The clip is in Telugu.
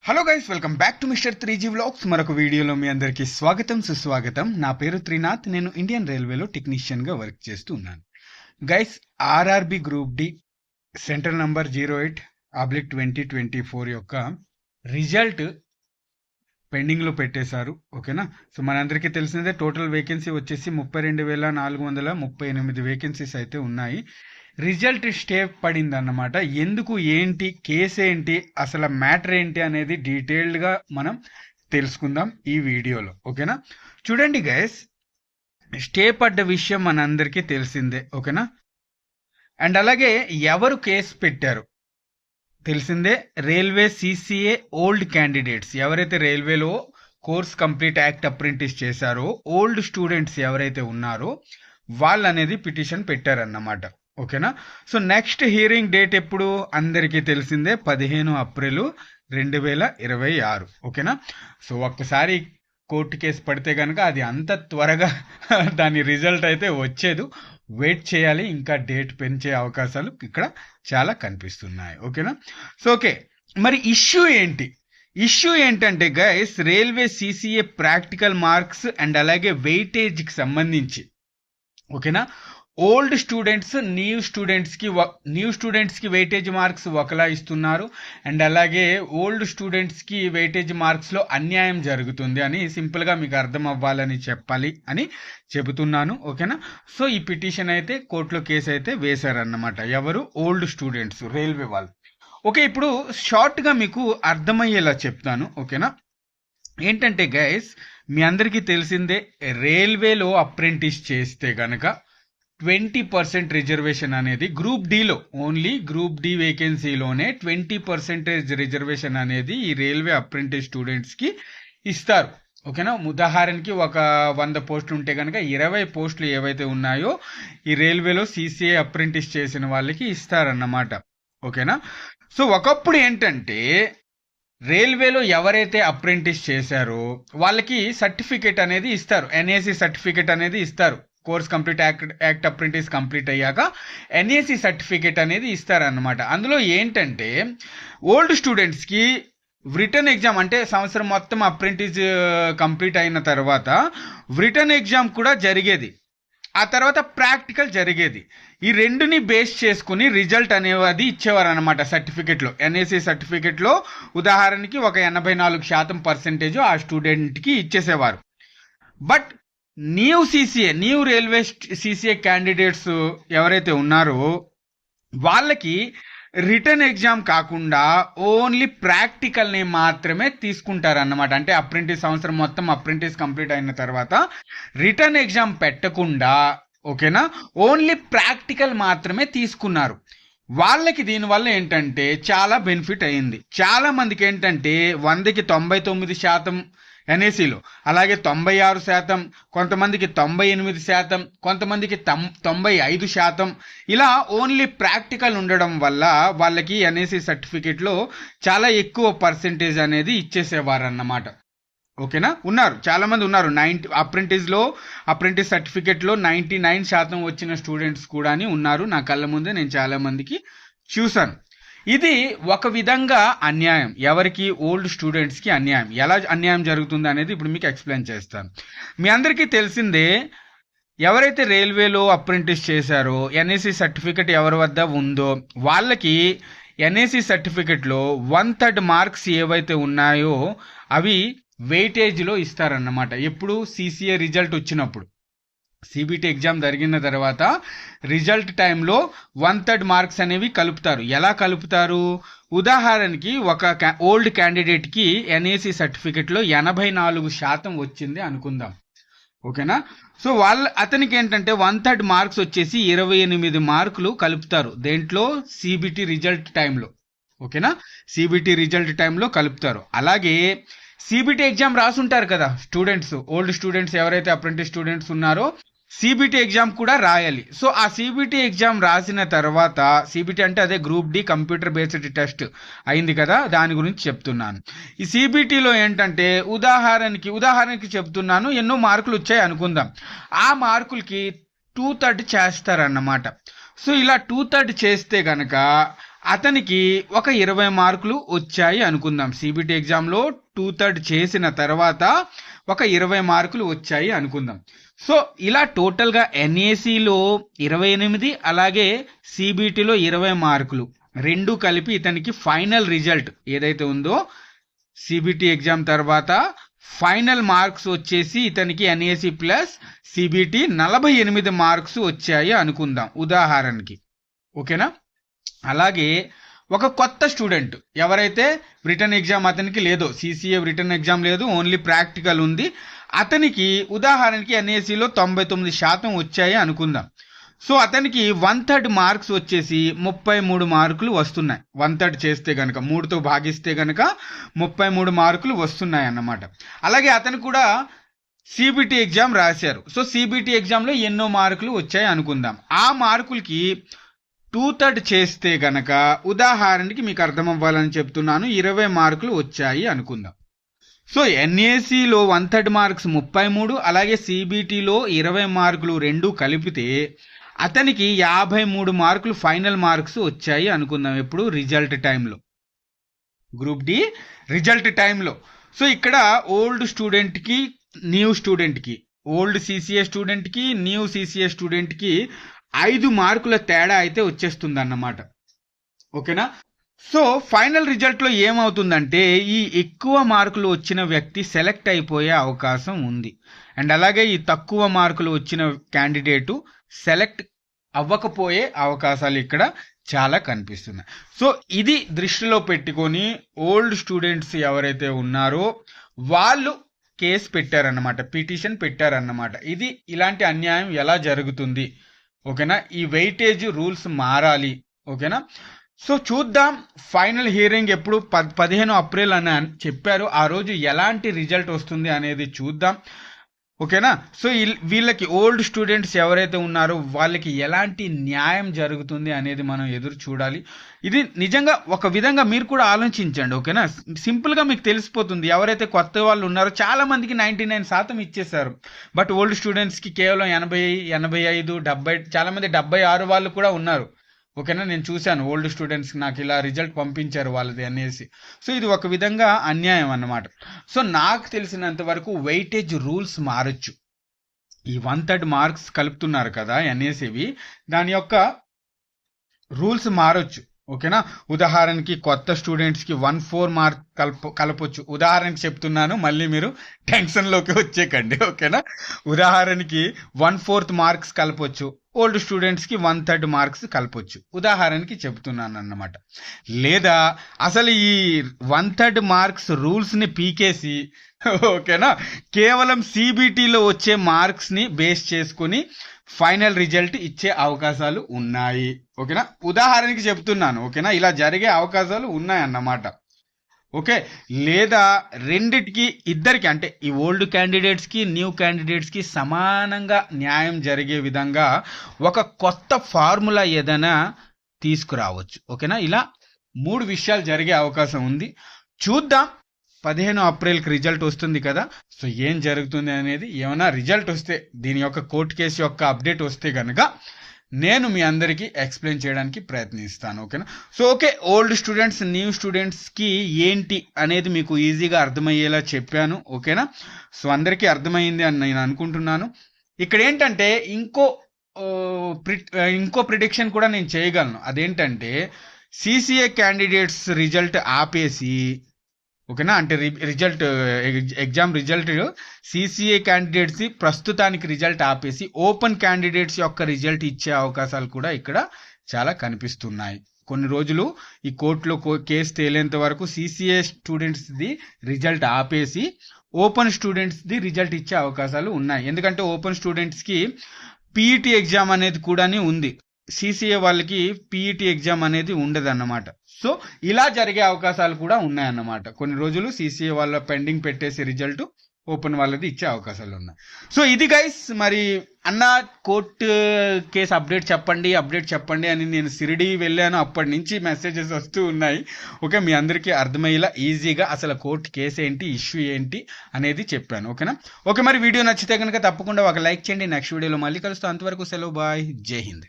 Hello guys, welcome back to mister 3G vlogs. మరొక వీడియోలో మీ అందరికీ స్వాగతం సుస్వాగతం. నా పేరు త్రినాథ్. నేను ఇండియన్ రైల్వేలో టెక్నీషియన్గా వర్క్ చేస్తూ ఉన్నాను. Guys, RRB group D centre number 08/2024 యొక్క రిజల్ట్ పెండింగ్లో పెట్టేశారు. ఓకేనా? సో మనందరికీ తెలిసిందే, టోటల్ వేకెన్సీ వచ్చేసి 32,438 వేకెన్సీస్ అయితే ఉన్నాయి. రిజల్ట్ స్టే పడింది అన్నమాట. ఎందుకు, ఏంటి, కేసు ఏంటి, అసలు మ్యాటర్ ఏంటి అనేది డీటెయిల్డ్గా మనం తెలుసుకుందాం ఈ వీడియోలో. ఓకేనా? చూడండి గైస్, స్టే పడ్డ విషయం మనందరికీ తెలిసిందే. ఓకేనా? అండ్ అలాగే ఎవరు కేసు పెట్టారు తెలిసిందే. రైల్వే సిసిఏ ఓల్డ్ క్యాండిడేట్స్, ఎవరైతే రైల్వేలో కోర్స్ కంప్లీట్ యాక్ట్ అప్రెంటిస్ చేశారో ఓల్డ్ స్టూడెంట్స్ ఎవరైతే ఉన్నారో వాళ్ళు అనేది పిటిషన్ పెట్టారన్నమాట. ఓకేనా? సో నెక్స్ట్ హియరింగ్ డేట్ ఎప్పుడు అందరికీ తెలిసిందే, 15 ఏప్రిల్ 2026. ఓకేనా? సో ఒక్కసారి కోర్టు కేసు పడితే కనుక అది అంత త్వరగా దాని రిజల్ట్ అయితే వచ్చేది. వెయిట్ చేయాలి, ఇంకా డేట్ పెంచే అవకాశాలు ఇక్కడ చాలా కనిపిస్తున్నాయి. ఓకేనా? సో ఓకే, మరి ఇష్యూ ఏంటి? ఇష్యూ ఏంటంటే guys, railway CCA practical marks and అలాగే వెయిటేజ్కి సంబంధించి, ఓకేనా, ఓల్డ్ స్టూడెంట్స్ న్యూ స్టూడెంట్స్కి వెయిటేజ్ మార్క్స్ ఒకలా ఇస్తున్నారు. అండ్ అలాగే ఓల్డ్ స్టూడెంట్స్కి వెయిటేజ్ మార్క్స్లో అన్యాయం జరుగుతుంది అని సింపుల్గా మీకు అర్థం అవ్వాలని చెప్పాలి అని చెబుతున్నాను. ఓకేనా? సో ఈ పిటిషన్ అయితే కోర్టులో కేసు అయితే వేశారన్నమాట. ఎవరు? ఓల్డ్ స్టూడెంట్స్, రైల్వే వాళ్ళు. ఓకే, ఇప్పుడు షార్ట్గా మీకు అర్థమయ్యేలా చెప్తాను. ఓకేనా? ఏంటంటే గైస్, మీ అందరికీ తెలిసిందే, రైల్వేలో అప్రెంటిస్ చేస్తే గనక 20% రిజర్వేషన్ అనేది గ్రూప్ డిలో, ఓన్లీ గ్రూప్ డి వేకెన్సీలోనే 20% రిజర్వేషన్ అనేది ఈ రైల్వే అప్రెంటిస్ స్టూడెంట్స్కి ఇస్తారు. ఓకేనా? ఉదాహరణకి ఒక 100 పోస్టులు ఉంటే కనుక 20 పోస్టులు ఏవైతే ఉన్నాయో ఈ రైల్వేలో సిసిఏ అప్రెంటిస్ చేసిన వాళ్ళకి ఇస్తారన్నమాట. ఓకేనా? సో ఒకప్పుడు ఏంటంటే రైల్వేలో ఎవరైతే అప్రెంటిస్ చేశారో వాళ్ళకి సర్టిఫికేట్ అనేది ఇస్తారు, ఎన్ఏసి సర్టిఫికేట్ అనేది ఇస్తారు. Course complete act apprentice complete అయ్యాక ఎన్ఏసి సర్టిఫికేట్ అనేది ఇస్తారన్నమాట. అందులో ఏంటంటే ఓల్డ్ స్టూడెంట్స్కి రిటర్న్ ఎగ్జామ్, అంటే సంవత్సరం మొత్తం అప్రెంటిస్ కంప్లీట్ అయిన తర్వాత రిటర్న్ ఎగ్జామ్ కూడా జరిగేది, ఆ తర్వాత ప్రాక్టికల్ జరిగేది. ఈ రెండుని బేస్ చేసుకుని రిజల్ట్ అనేది ఇచ్చేవారు అనమాట సర్టిఫికెట్లో. ఎన్ఏసి సర్టిఫికెట్లో ఉదాహరణకి ఒక 84% ఆ స్టూడెంట్కి ఇచ్చేసేవారు. But new railway CCA candidates ఎవరైతే ఉన్నారో వాళ్ళకి రిటర్న్ ఎగ్జామ్ కాకుండా ఓన్లీ ప్రాక్టికల్ని మాత్రమే తీసుకుంటారన్నమాట. అంటే అప్రెంటిస్ సంవత్సరం మొత్తం అప్రెంటిస్ కంప్లీట్ అయిన తర్వాత రిటర్న్ ఎగ్జామ్ పెట్టకుండా, ఓకేనా, ఓన్లీ ప్రాక్టికల్ మాత్రమే తీసుకున్నారు. వాళ్ళకి దీనివల్ల ఏంటంటే చాలా బెనిఫిట్ అయింది. చాలా మందికి ఏంటంటే 100కి 99% ఎన్ఏసీలో, అలాగే 96%, కొంతమందికి 98%, కొంతమందికి 95%, ఇలా ఓన్లీ ప్రాక్టికల్ ఉండడం వల్ల వాళ్ళకి ఎన్ఏసీ సర్టిఫికేట్లో చాలా ఎక్కువ పర్సెంటేజ్ అనేది ఇచ్చేసేవారు అన్నమాట. ఓకేనా? ఉన్నారు, చాలా మంది ఉన్నారు. అప్రెంటిస్ సర్టిఫికేట్లో 99% వచ్చిన స్టూడెంట్స్ కూడా ఉన్నారు. నా కళ్ళ ముందే నేను చాలా మందికి చూశాను. ఇది ఒక విధంగా అన్యాయం. ఎవరికి? ఓల్డ్ స్టూడెంట్స్కి అన్యాయం. ఎలా అన్యాయం జరుగుతుంది అనేది ఇప్పుడు మీకు ఎక్స్ప్లెయిన్ చేస్తాను. మీ అందరికీ తెలిసిందే, ఎవరైతే రైల్వేలో అప్రెంటిస్ చేశారో ఎన్ఏసి సర్టిఫికెట్ ఎవరి వద్ద ఉందో వాళ్ళకి ఎన్ఏసి సర్టిఫికెట్లో 1/3 మార్క్స్ ఏవైతే ఉన్నాయో అవి వెయిటేజ్లో ఇస్తారన్నమాట. ఎప్పుడు? సిసిఏ రిజల్ట్ వచ్చినప్పుడు, సిబిటి ఎగ్జామ్ జరిగిన తర్వాత రిజల్ట్ టైంలో 1/3 మార్క్స్ అనేవి కలుపుతారు. ఎలా కలుపుతారు? ఉదాహరణకి ఒక ఓల్డ్ క్యాండిడేట్కి ఎన్ఏసి సర్టిఫికెట్లో 84% వచ్చింది అనుకుందాం. ఓకేనా? సో అతనికి ఏంటంటే 1/3 మార్క్స్ వచ్చేసి 28 మార్కులు కలుపుతారు. దేంట్లో? సిబిటి రిజల్ట్ టైంలో. ఓకేనా? సిబిటి రిజల్ట్ టైంలో కలుపుతారు. అలాగే సిబిటి ఎగ్జామ్ రాసుంటారు కదా స్టూడెంట్స్, ఓల్డ్ స్టూడెంట్స్ ఎవరైతే అప్రెంటిస్ స్టూడెంట్స్ ఉన్నారో సిబిటి ఎగ్జామ్ కూడా రాయాలి. సో ఆ సిబిటి ఎగ్జామ్ రాసిన తర్వాత, సిబిటి అంటే అదే group D computer based test అయింది కదా, దాని గురించి చెప్తున్నాను. ఈ సిబిటిలో ఏంటంటే ఉదాహరణకి చెప్తున్నాను, ఎన్నో మార్కులు వచ్చాయి అనుకుందాం. ఆ మార్కులకి 2/3 చేస్తారన్నమాట. సో ఇలా 2/3 చేస్తే కనుక అతనికి ఒక 20 మార్కులు వచ్చాయి అనుకుందాం. సిబిటి ఎగ్జామ్లో 2/3 చేసిన తర్వాత ఒక 20 మార్కులు వచ్చాయి అనుకుందాం. సో ఇలా టోటల్గా ఎన్ఏసిలో 28 అలాగే సిబిటిలో 20 మార్కులు రెండు కలిపి ఇతనికి ఫైనల్ రిజల్ట్ ఏదైతే ఉందో సిబిటి ఎగ్జామ్ తర్వాత ఫైనల్ మార్క్స్ వచ్చేసి ఇతనికి ఎన్ఏసి ప్లస్ సిబిటి 48 మార్క్స్ వచ్చాయి అనుకుందాం ఉదాహరణకి. ఓకేనా? అలాగే ఒక కొత్త స్టూడెంట్ ఎవరైతే రిటర్న్ ఎగ్జామ్ అతనికి లేదో, సిసిఏ రిటర్న్ ఎగ్జామ్ లేదు, ఓన్లీ ప్రాక్టికల్ ఉంది, అతనికి ఉదాహరణకి ఎన్ఏసిలో 99% వచ్చాయి అనుకుందాం. సో అతనికి 1/3 మార్క్స్ వచ్చేసి 33 మార్కులు వస్తున్నాయి. 1/3 చేస్తే కనుక 3తో భాగిస్తే కనుక 33 మార్కులు వస్తున్నాయి అన్నమాట. అలాగే అతను కూడా సిబిటి ఎగ్జామ్ రాశారు. సో సిబిటి ఎగ్జామ్లో ఎన్నో మార్కులు వచ్చాయి అనుకుందాం. ఆ మార్కులకి 2/3 చేస్తే గనక ఉదాహరణకి మీకు అర్థం అవ్వాలని చెప్తున్నాను, 20 మార్కులు వచ్చాయి అనుకుందాం. సో ఎన్ఏసిలో 1/3 మార్క్స్ 33, అలాగే సిబిటిలో 20 మార్కులు రెండు కలిపితే అతనికి 53 మార్కులు ఫైనల్ మార్క్స్ వచ్చాయి అనుకుందాం. ఎప్పుడు? రిజల్ట్ టైంలో, గ్రూప్ డి రిజల్ట్ టైంలో. సో ఇక్కడ ఓల్డ్ స్టూడెంట్కి న్యూ స్టూడెంట్కి, ఓల్డ్ సిసిఏ స్టూడెంట్కి న్యూ సిసిఏ స్టూడెంట్కి 5 మార్కుల తేడా అయితే వచ్చేస్తుంది అన్నమాట. ఓకేనా? సో ఫైనల్ రిజల్ట్లో ఏమవుతుందంటే ఈ ఎక్కువ మార్కులు వచ్చిన వ్యక్తి సెలెక్ట్ అయిపోయే అవకాశం ఉంది. అండ్ అలాగే ఈ తక్కువ మార్కులు వచ్చిన క్యాండిడేటు సెలెక్ట్ అవ్వకపోయే అవకాశాలు ఇక్కడ చాలా కనిపిస్తున్నాయి. సో ఇది దృష్టిలో పెట్టుకొని ఓల్డ్ స్టూడెంట్స్ ఎవరైతే ఉన్నారో వాళ్ళు కేసు పెట్టారన్నమాట, పిటిషన్ పెట్టారన్నమాట. ఇది ఇలాంటి అన్యాయం ఎలా జరుగుతుంది? ఓకేనా? ఈ వెయిటేజ్ రూల్స్ మారాలి. ఓకేనా? సో చూద్దాం, ఫైనల్ హియరింగ్ ఎప్పుడు 15 ఏప్రిల్ అని చెప్పారు. ఆ రోజు ఎలాంటి రిజల్ట్ వస్తుంది అనేది చూద్దాం. ఓకేనా? సో వీళ్ళకి ఓల్డ్ స్టూడెంట్స్ ఎవరైతే ఉన్నారో వాళ్ళకి ఎలాంటి న్యాయం జరుగుతుంది అనేది మనం ఎదురు చూడాలి. ఇది నిజంగా ఒక విధంగా మీరు కూడా ఆలోచించండి. ఓకేనా? సింపుల్గా మీకు తెలిసిపోతుంది. ఎవరైతే కొత్త వాళ్ళు ఉన్నారో చాలా మందికి 99% ఇచ్చేసారు. బట్ ఓల్డ్ స్టూడెంట్స్కి కేవలం 80, 85, 70, చాలా మంది 76 వాళ్ళు కూడా ఉన్నారు. ఓకేనా? నేను చూశాను ఓల్డ్ స్టూడెంట్స్కి నాకు ఇలా రిజల్ట్ పంపించారు వాళ్ళది అనేసి. సో ఇది ఒక విధంగా అన్యాయం అన్నమాట. సో నాకు తెలిసినంత వరకు వెయిటేజ్ రూల్స్ మారచ్చు. ఈ 1/3 మార్క్స్ కలుపుతున్నారు కదా ఎన్ఏసివి, దాని యొక్క రూల్స్ మారచ్చు. ఓకేనా? ఉదాహరణకి కొత్త స్టూడెంట్స్కి 1/4 మార్క్ కలపొచ్చు. ఉదాహరణకి చెప్తున్నాను, మళ్ళీ మీరు టెన్షన్లోకి వచ్చేకండి. ఓకేనా? ఉదాహరణకి 1/4 మార్క్స్ కలపొచ్చు, ఓల్డ్ స్టూడెంట్స్కి 1/3 మార్క్స్ కలపొచ్చు. ఉదాహరణకి చెప్తున్నాను అన్నమాట. లేదా అసలు ఈ 1/3 మార్క్స్ రూల్స్ని పీకేసి, ఓకేనా, కేవలం సిబిటిలో వచ్చే మార్క్స్ని బేస్ చేసుకొని ఫైనల్ రిజల్ట్ ఇచ్చే అవకాశాలు ఉన్నాయి. ఓకేనా? ఉదాహరణకి చెప్తున్నాను. ఓకేనా? ఇలా జరిగే అవకాశాలు ఉన్నాయన్నమాట. ఓకే? లేదా రెండిటికి ఇద్దరికి అంటే ఈ ఓల్డ్ క్యాండిడేట్స్కి న్యూ క్యాండిడేట్స్కి సమానంగా న్యాయం జరిగే విధంగా ఒక కొత్త ఫార్ములా ఏదైనా తీసుకురావచ్చు. ఓకేనా? ఇలా 3 విషయాలు జరిగే అవకాశం ఉంది. చూద్దాం. 15 ఏప్రిల్కి రిజల్ట్ వస్తుంది కదా. సో ఏం జరుగుతుంది అనేది, ఏమైనా రిజల్ట్ వస్తే దీని యొక్క కోర్టు కేసు యొక్క అప్డేట్ వస్తే కనుక నేను మీ అందరికీ ఎక్స్ప్లెయిన్ చేయడానికి ప్రయత్నిస్తాను. ఓకేనా? So okay, old students new స్టూడెంట్స్కి ఏంటి అనేది మీకు ఈజీగా అర్థమయ్యేలా చెప్పాను. ఓకేనా? సో అందరికీ అర్థమైంది అని నేను అనుకుంటున్నాను. ఇక్కడ ఏంటంటే ఇంకో ప్రిడిక్షన్ కూడా నేను చేయగలను. అదేంటంటే సిసిఏ క్యాండిడేట్స్ రిజల్ట్ ఆపేసి, ఓకేనా, అంటే ఎగ్జామ్ రిజల్ట్ సిసిఏ క్యాండిడేట్స్ ప్రస్తుతానికి రిజల్ట్ ఆపేసి ఓపెన్ క్యాండిడేట్స్ యొక్క రిజల్ట్ ఇచ్చే అవకాశాలు కూడా ఇక్కడ చాలా కనిపిస్తున్నాయి. కొన్ని రోజులు ఈ కోర్టులో కేసు తేలేంత వరకు సిసిఏ స్టూడెంట్స్ది రిజల్ట్ ఆపేసి ఓపెన్ స్టూడెంట్స్ది రిజల్ట్ ఇచ్చే అవకాశాలు ఉన్నాయి. ఎందుకంటే ఓపెన్ స్టూడెంట్స్కి పీఈటీ ఎగ్జామ్ అనేది కూడా ఉంది. సిసిఏ వాళ్ళకి పీఈటీ ఎగ్జామ్ అనేది ఉండదన్నమాట. సో ఇలా జరిగే అవకాశాలు కూడా ఉన్నాయన్నమాట. కొన్ని రోజులు సిసిఏ వాళ్ళ పెండింగ్ పెట్టేసి రిజల్ట్ ఓపెన్ వాళ్ళది ఇచ్చే అవకాశాలు ఉన్నాయి. సో ఇది గైస్, మరి అన్న కోర్టు కేసు అప్డేట్ చెప్పండి అని నేను షిరిడి వెళ్ళాను. అప్పటి నుంచి మెసేజెస్ వస్తూ ఉన్నాయి. ఓకే, మీ అందరికీ అర్థమయ్యేలా ఈజీగా అసలు కోర్టు కేసు ఏంటి, ఇష్యూ ఏంటి అనేది చెప్పాను. ఓకేనా? ఓకే, మరి వీడియో నచ్చితే కనుక తప్పకుండా ఒక లైక్ చేయండి. నెక్స్ట్ వీడియోలో మళ్ళీ కలుస్తాం. అంతవరకు సెలవు, బాయ్, జై హింద్.